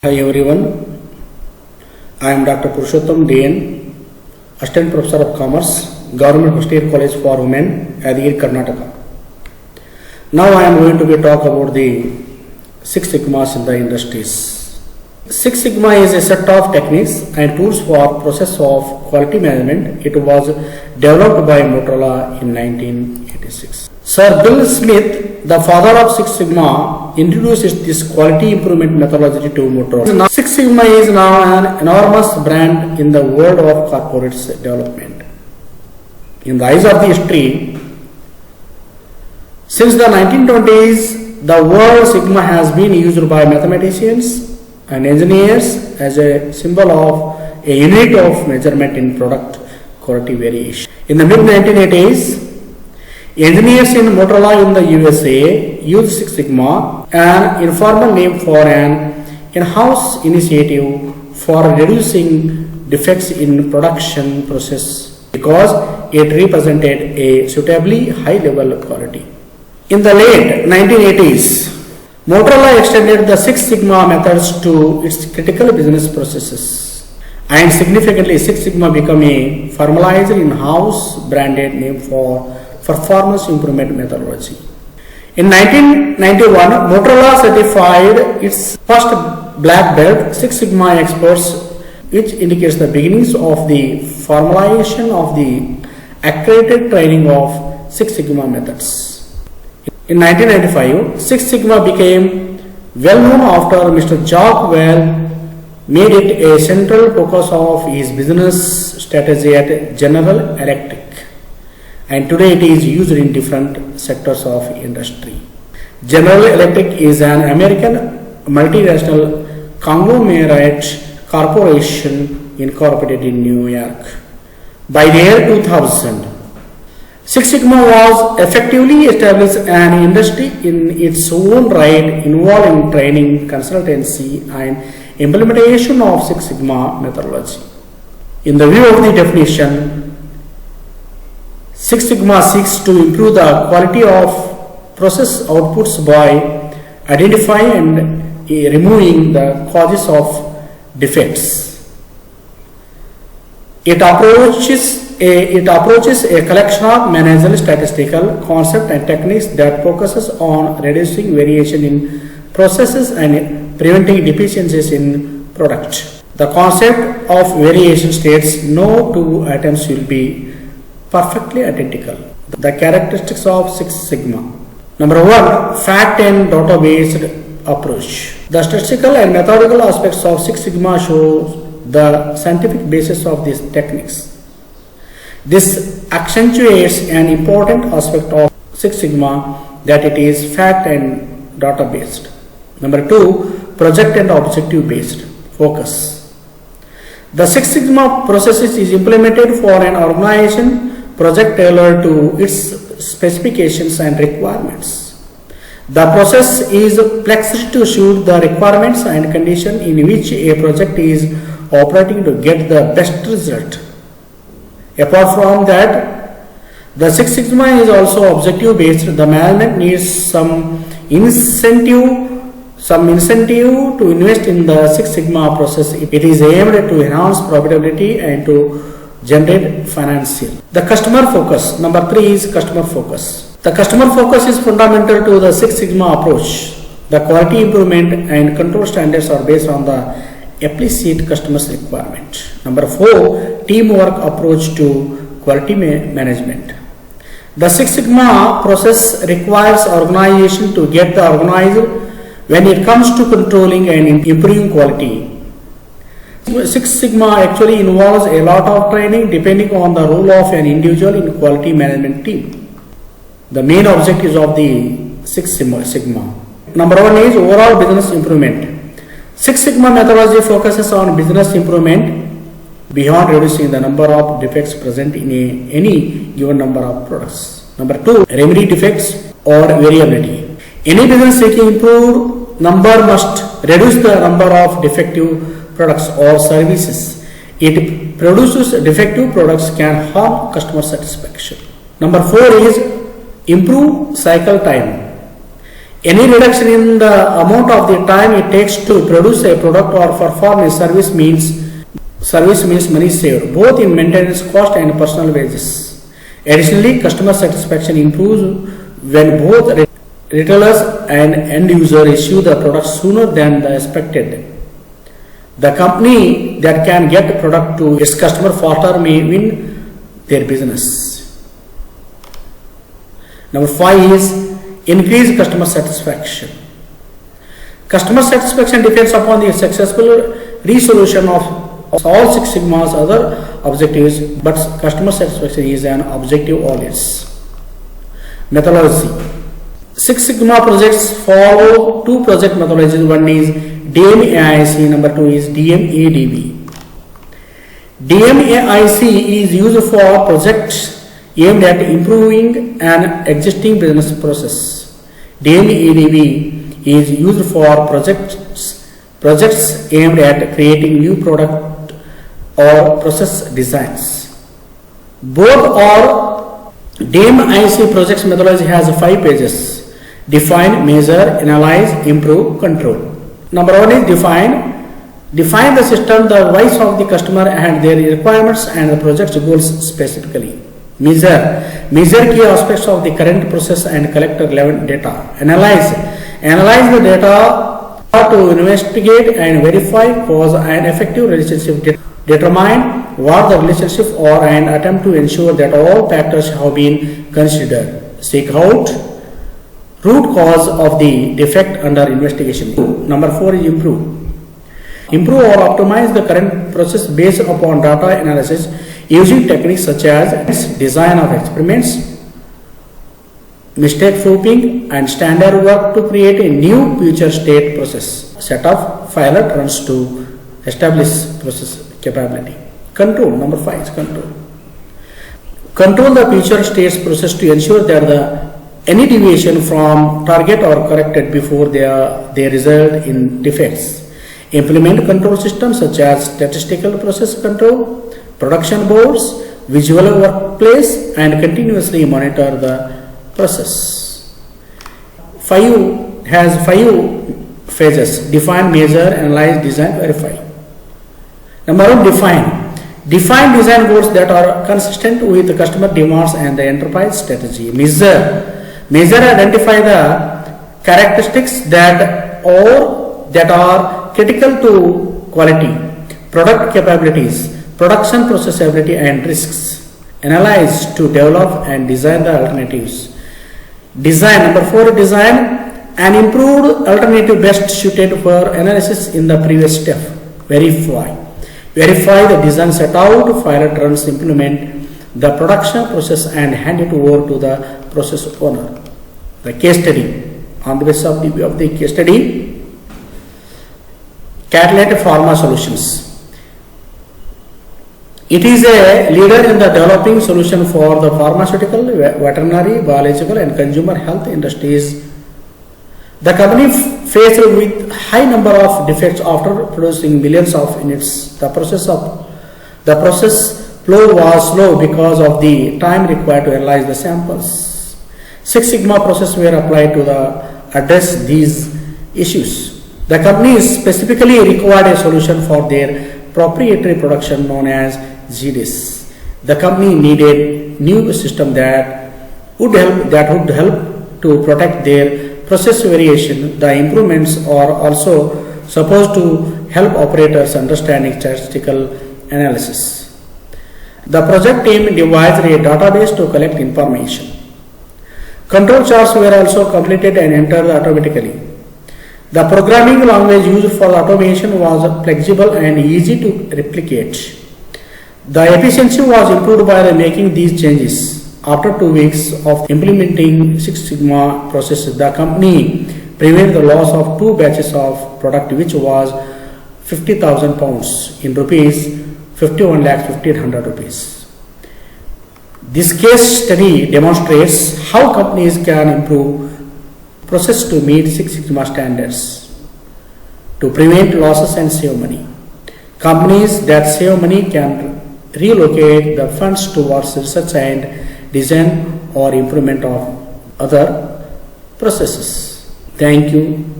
Hi everyone, I am Dr. Purushottam DN, Assistant Professor of Commerce, Government First Year College for Women, Yadgiri, Karnataka. Now I am going to talk about the Six Sigmas in the industries. Six Sigma is a set of techniques and tools for process of quality management. It was developed by Motorola in 1986. Sir Bill Smith, the father of Six Sigma, introduced this quality improvement methodology to Motorola. Six Sigma is now an enormous brand in the world of corporate development. In the eyes of the history, since the 1920s, the word Sigma has been used by mathematicians and engineers as a symbol of a unit of measurement in product quality variation. In the mid-1980s, engineers in Motorola in the USA used Six Sigma, an informal name for an in-house initiative for reducing defects in production process because it represented a suitably high level of quality. In the late 1980s, Motorola extended the Six Sigma methods to its critical business processes, and significantly Six Sigma became a formalized in-house branded name for performance improvement methodology. In 1991, Motorola certified its first black belt Six Sigma experts, which indicates the beginnings of the formalization of the accredited training of Six Sigma methods. In 1995, Six Sigma became well known after Mr. Jacques Well made it a central focus of his business strategy at General Electric, and today it is used in different sectors of industry. General Electric is an American multinational conglomerate corporation incorporated in New York. By the year 2000, Six Sigma was effectively established an industry in its own right, involving training, consultancy and implementation of Six Sigma methodology. In the view of the definition, Six Sigma seeks to improve the quality of process outputs by identifying and removing the causes of defects. It approaches a collection of managerial statistical concepts and techniques that focuses on reducing variation in processes and preventing deficiencies in product. The concept of variation states no two items will be perfectly identical. The characteristics of Six Sigma. Number one, fact and data-based approach. The statistical and methodical aspects of Six Sigma show the scientific basis of these techniques. This accentuates an important aspect of Six Sigma, that it is fact and data based. Number two, project and objective based focus. The Six Sigma process is implemented for an organization project tailored to its specifications and requirements. The process is flexed to suit the requirements and conditions in which a project is operating to get the best result. Apart from that, the Six Sigma is also objective based. The management needs some incentive to invest in the Six Sigma process. It is aimed to enhance profitability and to generate financial. The customer focus. Number three is customer focus. The customer focus is fundamental to the Six Sigma approach. The quality improvement and control standards are based on the explicit customer's requirement. Number four, teamwork approach to quality management. The Six Sigma process requires organization to get the organized when it comes to controlling and improving quality. Six Sigma actually involves a lot of training depending on the role of an individual in quality management team. The main objectives of the Six Sigma. Number one is overall business improvement. Six Sigma methodology focuses on business improvement beyond reducing the number of defects present in any given number of products. Number two, remedy defects or variability. Any business seeking improved number must reduce the number of defective products or services. It produces defective products can harm customer satisfaction. Number four is improve cycle time. Any reduction in the amount of the time it takes to produce a product or perform a service means money saved, both in maintenance cost and personal wages. Additionally, customer satisfaction improves when both retailers and end user issue the product sooner than the expected. The company that can get the product to its customer faster may win their business. Number 5 is increase customer satisfaction. Customer satisfaction depends upon the successful resolution of all Six Sigma's other objectives, but customer satisfaction is an objective always. Methodology. Six Sigma projects follow two project methodologies. One is DMAIC, number 2 is DMADB. DMAIC is used for projects aimed at improving an existing business process. DMADB is used for projects aimed at creating new product or process designs. Both are DMAIC projects methodology has 5 pages. Define, measure, analyze, improve, control. Number 1 is define. Define the system, the voice of the customer and their requirements and the project's goals specifically. Measure. Measure key aspects of the current process and collect relevant data. Analyze. Analyze the data to investigate and verify cause and effective relationship. Determine what the relationship or and attempt to ensure that all factors have been considered. Seek out root cause of the defect under investigation. Number 4 is improve. Improve or optimize the current process based upon data analysis using techniques such as design of experiments, mistake proofing, and standard work to create a new future state process. Set of pilot runs to establish process capability. Control. Number 5 is control. Control the future states process to ensure that any deviation from target are corrected before they result in defects. Implement control systems such as statistical process control, production boards, visual workplace, and continuously monitor the process. 5 has 5 phases: define, measure, analyze, design, verify. Number 1, define. Define design goals that are consistent with the customer demands and the enterprise strategy. Measure. Measure, identify the characteristics that are critical to quality, product capabilities, production processability, and risks. Analyze to develop and design the alternatives. Design. Number 4, design an improved alternative best suited for analysis in the previous step. Verify. Verify the design set out, pilot runs, implement the production process and hand it over to the process owner. The case study. On the basis of the case study, Catalent Pharma Solutions. It is a leader in the developing solution for the pharmaceutical, veterinary, biological, and consumer health industries. The company faced with high number of defects after producing millions of units. The process flow was slow because of the time required to analyze the samples. Six Sigma process were applied to address these issues. The company specifically required a solution for their proprietary production known as GDIS. The company needed new system that would help to protect their process variation. The improvements are also supposed to help operators understanding statistical analysis. The project team devised a database to collect information. Control charts were also completed and entered automatically. The programming language used for automation was flexible and easy to replicate. The efficiency was improved by making these changes. After 2 weeks of implementing Six Sigma process, the company prevented the loss of 2 batches of product, which was 50,000 pounds in rupees 51,15,100 rupees. This case study demonstrates how companies can improve process to meet Six Sigma standards to prevent losses and save money. Companies that save money can relocate the funds towards research and design or improvement of other processes. Thank you.